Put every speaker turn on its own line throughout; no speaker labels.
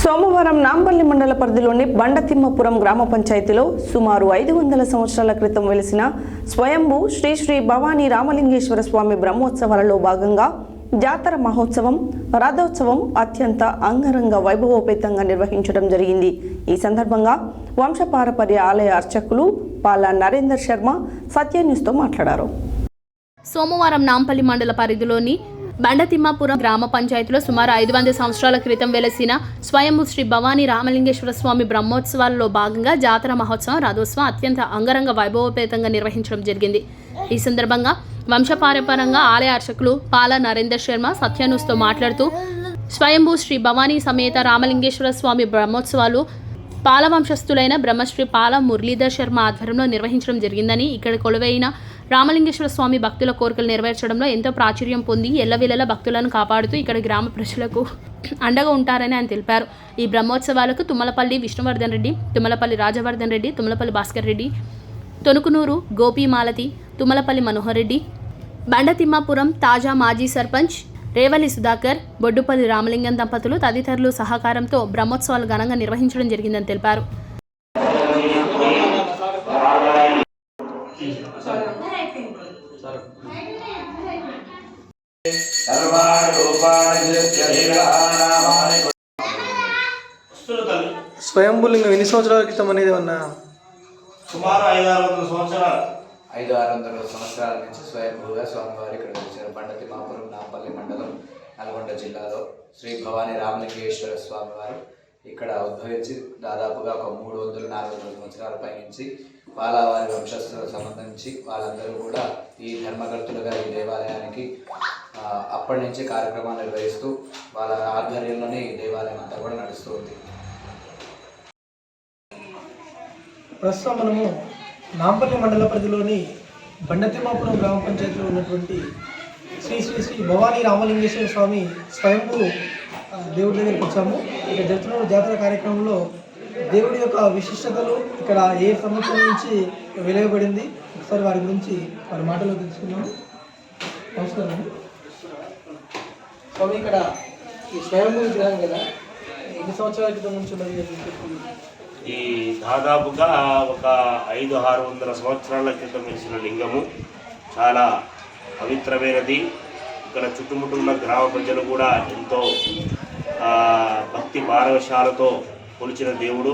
సోమవారం నాంపల్లి మండల పరిధిలోని బండతిమ్మపురం గ్రామ పంచాయతీలో సుమారు 500 సంవత్సరాల క్రితం వెలిసిన స్వయంభూ శ్రీ శ్రీ భవానీ రామలింగేశ్వర స్వామి బ్రహ్మోత్సవాలలో భాగంగా జాతర మహోత్సవం రథోత్సవం అత్యంత అంగరంగ వైభవోపేతంగా నిర్వహించడం జరిగింది. ఈ సందర్భంగా వంశపారపర్య ఆలయ అర్చకులు పాల నరేందర్ శర్మ సత్య న్యూస్తో మాట్లాడారు.
సోమవారం నాంపల్లి మండల పరిధిలోని బండతిమ్మాపురం గ్రామ పంచాయతీలో సుమారు 500 సంవత్సరాల క్రితం వెలసిన స్వయంభూ శ్రీ భవానీ రామలింగేశ్వర స్వామి బ్రహ్మోత్సవాలలో భాగంగా జాతర మహోత్సవం రథోత్సవం అత్యంత అంగరంగ వైభవోపేతంగా నిర్వహించడం జరిగింది. ఈ సందర్భంగా వంశపారపర్యంగా ఆలయ అర్చకులు పాల నరేందర్ శర్మ సత్య న్యూస్తో మాట్లాడుతూ స్వయంభూ శ్రీ భవానీ సమేత రామలింగేశ్వర స్వామి బ్రహ్మోత్సవాలు పాల వంశస్థులైన బ్రహ్మశ్రీ పాల మురళీధర్ శర్మ ఆధ్వర్యంలో నిర్వహించడం జరిగిందని, ఇక్కడ కొలువైన రామలింగేశ్వర స్వామి భక్తుల కోరికలు నెరవేర్చడంలో ఎంతో ప్రాచుర్యం పొంది ఎల్లవేళలా భక్తులను కాపాడుతూ ఇక్కడ గ్రామ ప్రజలకు అండగా ఉంటారని ఆయన తెలిపారు. ఈ బ్రహ్మోత్సవాలకు తుమ్మలపల్లి విష్ణువర్ధన్ రెడ్డి, తుమ్మలపల్లి రాజవర్ధన్ రెడ్డి, తుమ్మలపల్లి భాస్కర్ రెడ్డి, తొనుకునూరు గోపీమాలతి, తుమ్మలపల్లి మనోహర్ రెడ్డి, బండతిమ్మాపురం తాజా మాజీ సర్పంచ్ రేవలి సుధాకర్, బొడ్డుపల్లి రామలింగం దంపతులు తదితరులు సహకారంతో బ్రహ్మోత్సవాలు ఘనంగా నిర్వహించడం జరిగిందని తెలిపారు.
స్వయంభూలింగం ఎన్ని సంవత్సరాల క్రితం అనేది ఏమన్నా?
సుమారు 500-600 సంవత్సరాలు.
500-600 సంవత్సరాల నుంచి స్వయంభూగా స్వామివారు ఇక్కడ వచ్చారు. బండతిమ్మాపురం నాంపల్లి మండలం నల్గొండ జిల్లాలో శ్రీ భవానీ రామలింగేశ్వర స్వామివారు ఇక్కడ ఉద్భవించి దాదాపుగా ఒక 300-400 సంవత్సరాల పైనుంచి వారి వంశస్థులకు సంబంధించి వాళ్ళందరూ కూడా ఈ ధర్మకర్తలుగా ఈ దేవాలయానికి అప్పటి నుంచి కార్యక్రమాలు నిర్వహిస్తూ వాళ్ళ ఆధ్వర్యంలోనే ఈ దేవాలయం అంతా కూడా నడుస్తూ ఉంది.
ప్రస్తుతం మనము నాంపల్లి మండల పరిధిలోని బండతిమ్మాపురం గ్రామ పంచాయతీలో ఉన్నటువంటి శ్రీ శ్రీ శ్రీ భవానీ రామలింగేశ్వర స్వామి స్వయంభూ దేవుడి దగ్గరికి వచ్చాము. ఇక్కడ జరుగుతున్న జాతర కార్యక్రమంలో దేవుడి యొక్క విశిష్టతలు ఇక్కడ ఏ సంవత్సరం నుంచి వెలువబడింది, ఒకసారి వారి గురించి వారి మాటలో తెలుసుకున్నాము. నమస్కారం అండి స్వామి. ఇక్కడ ఈ స్వయంభూ విగ్రహం కదా ఎన్ని సంవత్సరాల క్రితం నుంచి ఉన్నది?
ఈ దాదాపుగా ఒక 500-600 సంవత్సరాల క్రితం వెలిసిన లింగము చాలా పవిత్రమైనది. ఇక్కడ చుట్టుముట్టున్న గ్రామ ప్రజలు కూడా ఎంతో భక్తి పారవశాలతో కొలిచిన దేవుడు.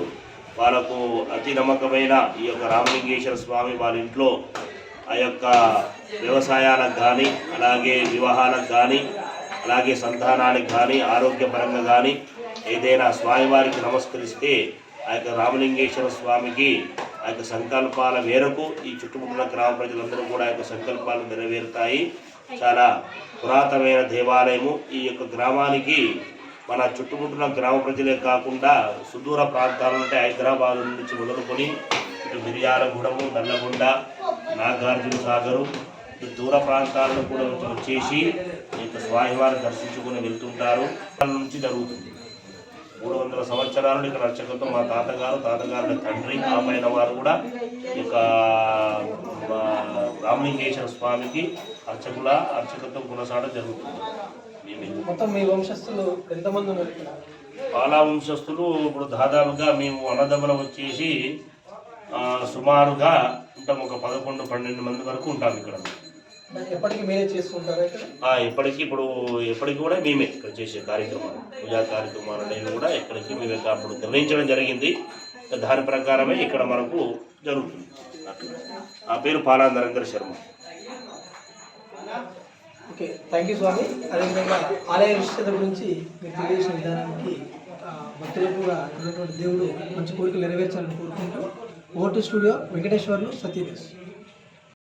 వాళ్ళకు అతి నమ్మకమైన ఈ యొక్క రామలింగేశ్వర స్వామి వాళ్ళ ఇంట్లో ఆ యొక్క వ్యవసాయాలకు కానీ, అలాగే వివాహాలకు కానీ, అలాగే సంతానానికి కానీ, ఆరోగ్యపరంగా కానీ ఏదైనా స్వామివారికి నమస్కరిస్తే ఆ యొక్క రామలింగేశ్వర స్వామికి ఆ యొక్క సంకల్పాల మేరకు ఈ చుట్టుముట్టిన గ్రామ ప్రజలందరూ కూడా ఆ యొక్క సంకల్పాలు నెరవేరుతాయి. చాలా పురాతనమైన దేవాలయము. ఈ యొక్క గ్రామానికి మన చుట్టుముట్టిన గ్రామ ప్రజలే కాకుండా సుదూర ప్రాంతాల నుండి హైదరాబాద్ నుంచి మొదలుకొని ఇటు మిర్యాలగూడెము, నల్లగొండ, నాగార్జున సాగరు ఇటు దూర ప్రాంతాలను కూడా వచ్చేసి ఈ యొక్క స్వామివారిని దర్శించుకుని వెళ్తుంటారు. నుంచి జరుగుతుంది. 300 సంవత్సరాలు ఇక్కడ అర్చకత్వం మా తాతగారు తండ్రి ఆమైన వారు కూడా ఈ యొక్క రామలింగేశ్వర స్వామికి అర్చకత్వం కొనసాగడం జరుగుతుంది.
మొత్తం మీ వంశస్థులు ఎంతమంది ఉన్నారు ఇక్కడ?
పాలా వంశస్థులు ఇప్పుడు దాదాపుగా మేము అన్నదమ్ములం వచ్చేసి సుమారుగా ఉంటాం. ఒక 11-12 మంది వరకు ఉంటాం ఇక్కడ.
ఎప్పటికీ మీరే చేసుకుంటారా ఇక్కడ?
ఎప్పటికి కూడా మేమే ఇక్కడ చేసే కార్యక్రమాలు, పూజా కార్యక్రమాలు నేను కూడా ఎక్కడికి మేమే అప్పుడు నిర్ణయించడం జరిగింది. దాని ప్రకారమే ఇక్కడ మనకు జరుగుతుంది. ఆ పేరు Pala Narender Sharma.
Okay, thank you Swami. అదేవిధంగా ఆలయ విశిష్టత గురించి మీరు తెలియజేసిన విధానానికి భక్తులకు కూడా ఉన్నటువంటి దేవుడు మంచి కోరికలు నెరవేర్చాలని కోరుకుంటూ ఓటు స్టూడియో వెంకటేశ్వర్లు సత్య న్యూస్.